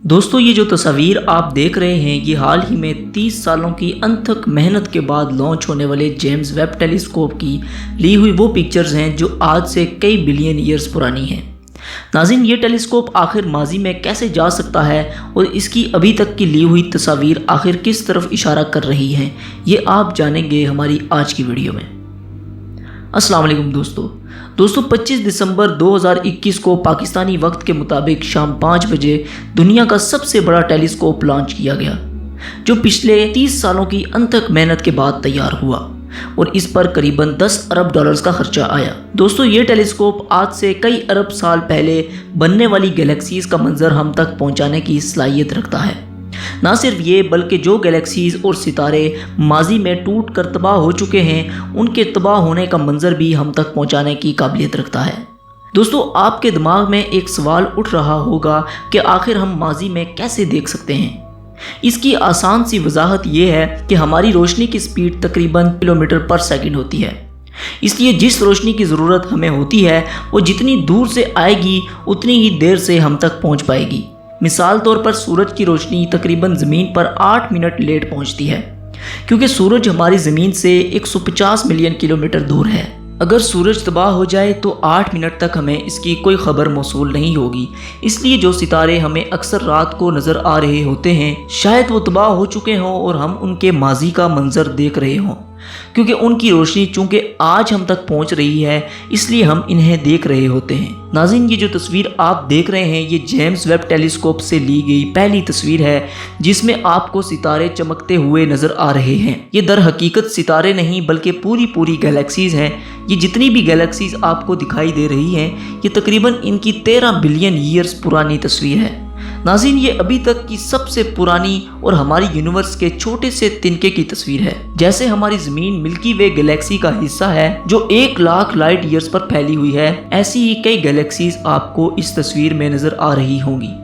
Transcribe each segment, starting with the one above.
दोस्तों ये जो तस्वीर आप देख रहे हैं ये हाल ही में 30 सालों की अनथक मेहनत के बाद लॉन्च होने वाले जेम्स वेब टेलीस्कोप की ली हुई वो पिक्चर्स हैं जो आज से कई बिलियन ईयर्स पुरानी हैं। नाज़रीन, ये टेलीस्कोप आखिर माजी में कैसे जा सकता है और इसकी अभी तक की ली हुई तस्वीर आखिर किस तरफ इशारा कर रही हैं, ये आप जानेंगे हमारी आज की वीडियो में। अस्सलाम वालेकुम दोस्तों 25 दिसंबर 2021 को पाकिस्तानी वक्त के मुताबिक शाम 5 बजे दुनिया का सबसे बड़ा टेलीस्कोप लॉन्च किया गया, जो पिछले 30 सालों की अनथक मेहनत के बाद तैयार हुआ और इस पर करीबन 10 अरब डॉलर्स का खर्चा आया। दोस्तों ये टेलीस्कोप आज से कई अरब साल पहले बनने वाली गैलेक्सीज का मंजर हम तक पहुंचाने की सलाहियत रखता है। ना सिर्फ ये बल्कि जो गैलेक्सीज और सितारे माजी में टूट कर तबाह हो चुके हैं उनके तबाह होने का मंजर भी हम तक पहुंचाने की काबिलियत रखता है। दोस्तों आपके दिमाग में एक सवाल उठ रहा होगा कि आखिर हम माजी में कैसे देख सकते हैं। इसकी आसान सी वजाहत ये है कि हमारी रोशनी की स्पीड तकरीबन किलोमीटर पर सेकंड होती है, इसलिए जिस रोशनी की ज़रूरत हमें होती है वो जितनी दूर से आएगी उतनी ही देर से हम तक पहुंच पाएगी। मिसाल तौर पर सूरज की रोशनी तकरीबन ज़मीन पर 8 मिनट लेट पहुंचती है, क्योंकि सूरज हमारी ज़मीन से 150 मिलियन किलोमीटर दूर है। अगर सूरज तबाह हो जाए तो 8 मिनट तक हमें इसकी कोई खबर मौसूल नहीं होगी। इसलिए जो सितारे हमें अक्सर रात को नज़र आ रहे होते हैं शायद वो तबाह हो चुके हों और हम उनके माजी का मंजर देख रहे हों, क्योंकि उनकी रोशनी चूंकि आज हम तक पहुंच रही है इसलिए हम इन्हें देख रहे होते हैं। नाज़रीन, ये जो तस्वीर आप देख रहे हैं ये जेम्स वेब टेलीस्कोप से ली गई पहली तस्वीर है जिसमें आपको सितारे चमकते हुए नजर आ रहे हैं। ये दर हकीकत सितारे नहीं बल्कि पूरी गैलेक्सीज हैं। ये जितनी भी गैलेक्सीज आपको दिखाई दे रही हैं ये तकरीबन इनकी 13 बिलियन ईयर्स पुरानी तस्वीर है। नाज़रीन, ये अभी तक की सबसे पुरानी और हमारी यूनिवर्स के छोटे से तिनके की तस्वीर है। जैसे हमारी ज़मीन मिल्की वे गैलेक्सी का हिस्सा है जो 1 लाख लाइट ईयर्स पर फैली हुई है, ऐसी ही कई गैलेक्सीज आपको इस तस्वीर में नज़र आ रही होंगी।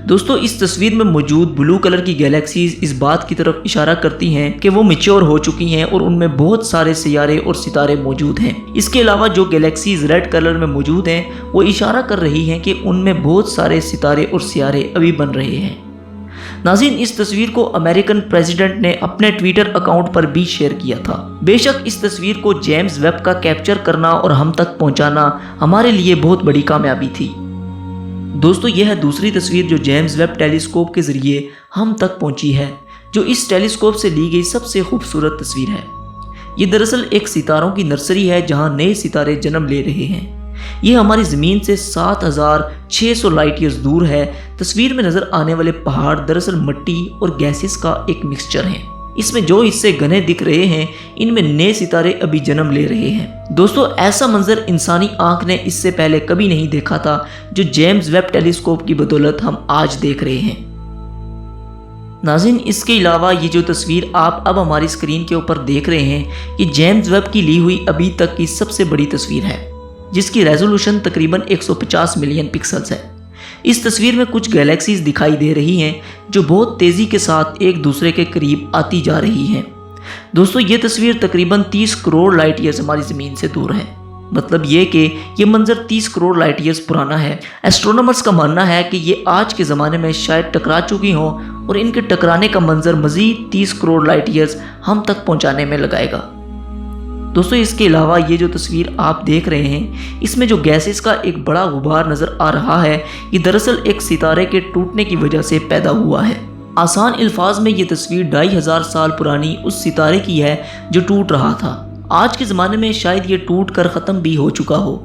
दोस्तों इस तस्वीर में मौजूद ब्लू कलर की गैलेक्सीज इस बात की तरफ इशारा करती हैं कि वो मैच्योर हो चुकी हैं और उनमें बहुत सारे सियारे और सितारे मौजूद हैं। इसके अलावा जो गैलेक्सीज रेड कलर में मौजूद हैं वो इशारा कर रही हैं कि उनमें बहुत सारे सितारे और सियारे अभी बन रहे हैं। नाज़रीन, इस तस्वीर को अमेरिकन प्रेसिडेंट ने अपने ट्विटर अकाउंट पर भी शेयर किया था। बेशक इस तस्वीर को जेम्स वेब का कैप्चर करना और हम तक पहुंचाना हमारे लिए बहुत बड़ी कामयाबी थी। दोस्तों यह है दूसरी तस्वीर जो जेम्स वेब टेलीस्कोप के ज़रिए हम तक पहुंची है, जो इस टेलीस्कोप से ली गई सबसे खूबसूरत तस्वीर है। ये दरअसल एक सितारों की नर्सरी है जहां नए सितारे जन्म ले रहे हैं। ये हमारी ज़मीन से 7600 लाइट ईयर्स दूर है। तस्वीर में नज़र आने वाले पहाड़ दरअसल मिट्टी और गैसेस का एक मिक्सचर है। इसमें जो हिस्से घने दिख रहे हैं इनमें नए सितारे अभी जन्म ले रहे हैं। दोस्तों ऐसा मंजर इंसानी आंख ने इससे पहले कभी नहीं देखा था जो जेम्स वेब टेलीस्कोप की बदौलत हम आज देख रहे हैं। नाज़रीन, इसके अलावा ये जो तस्वीर आप अब हमारी स्क्रीन के ऊपर देख रहे हैं ये जेम्स वेब की ली हुई अभी तक की सबसे बड़ी तस्वीर है, जिसकी रेजोल्यूशन तकरीबन 150 मिलियन पिक्सल्स है। इस तस्वीर में कुछ गैलेक्सीज दिखाई दे रही हैं जो बहुत तेज़ी के साथ एक दूसरे के करीब आती जा रही हैं। दोस्तों ये तस्वीर तकरीबन 30 करोड़ लाइट ईयर्स हमारी ज़मीन से दूर है। मतलब ये कि ये मंजर 30 करोड़ लाइट ईयर्स पुराना है। एस्ट्रोनॉमर्स का मानना है कि ये आज के ज़माने में शायद टकरा चुकी हों और इनके टकराने का मंजर मज़ीद 30 करोड़ लाइट ईयर्स हम तक पहुँचाने में लगाएगा। दोस्तों इसके अलावा ये जो तस्वीर आप देख रहे हैं इसमें जो गैसेस का एक बड़ा गुबार नज़र आ रहा है ये दरअसल एक सितारे के टूटने की वजह से पैदा हुआ है। आसान अल्फाज में ये तस्वीर 2500 साल पुरानी उस सितारे की है जो टूट रहा था। आज के ज़माने में शायद ये टूट कर ख़त्म भी हो चुका हो।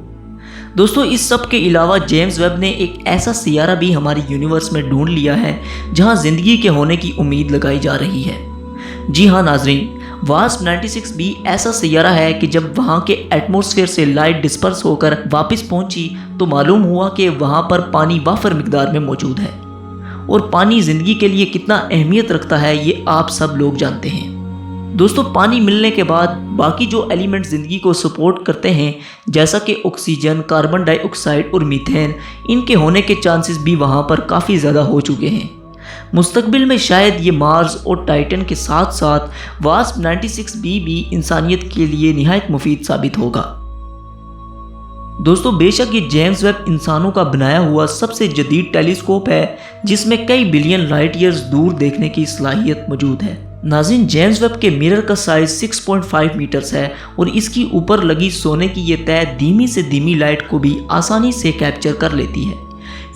दोस्तों इस सब के अलावा जेम्स वेब ने एक ऐसा सियारा भी हमारी यूनिवर्स में ढूंढ लिया है जहाँ ज़िंदगी के होने की उम्मीद लगाई जा रही है। जी हाँ नाज़रीन, वास्प 96 भी ऐसा सियारा है कि जब वहाँ के एटमॉस्फेयर से लाइट डिस्पर्स होकर वापस पहुँची तो मालूम हुआ कि वहाँ पर पानी वाफर मिकदार में मौजूद है, और पानी ज़िंदगी के लिए कितना अहमियत रखता है ये आप सब लोग जानते हैं। दोस्तों पानी मिलने के बाद बाकी जो एलिमेंट ज़िंदगी को सपोर्ट करते हैं जैसा कि ऑक्सीजन, कार्बन डाइऑक्साइड और मीथेन, इनके होने के चांसेस भी वहाँ पर काफ़ी ज़्यादा हो चुके हैं। मुस्तकबिल में शायद ये मार्स और टाइटन के साथ साथ वास्प 96 भी इंसानियत के लिए निहायत मुफीद साबित होगा। दोस्तों बेशक ये जेम्स वेब इंसानों का बनाया हुआ सबसे जदीद टेलीस्कोप है जिसमें कई बिलियन लाइट ईयर्स दूर देखने की सलाहियत मौजूद है। नाज़रीन, जेम्स वेब के मिरर का साइज 6.5 मीटर्स है और इसकी ऊपर लगी सोने की ये तह धीमी से धीमी लाइट को भी आसानी से कैप्चर कर लेती है।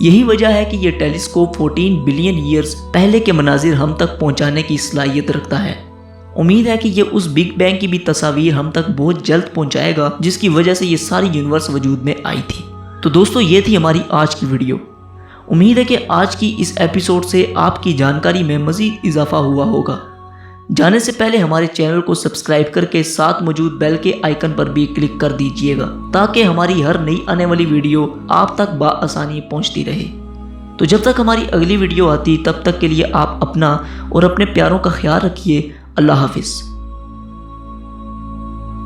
यही वजह है कि ये टेलीस्कोप 14 बिलियन ईयर्स पहले के मनाजिर हम तक पहुंचाने की सलाहियत रखता है। उम्मीद है कि ये उस बिग बैंग की भी तस्वीर हम तक बहुत जल्द पहुंचाएगा जिसकी वजह से ये सारी यूनिवर्स वजूद में आई थी। तो दोस्तों ये थी हमारी आज की वीडियो। उम्मीद है कि आज की इस एपिसोड से आपकी जानकारी में मज़ीद इजाफा हुआ होगा। जाने से पहले हमारे चैनल को सब्सक्राइब करके साथ मौजूद बेल के आइकन पर भी क्लिक कर दीजिएगा ताकि हमारी हर नई आने वाली वीडियो आप तक बआसानी पहुंचती रहे। तो जब तक हमारी अगली वीडियो आती तब तक के लिए आप अपना और अपने प्यारों का ख्याल रखिए। अल्लाह हाफिज़।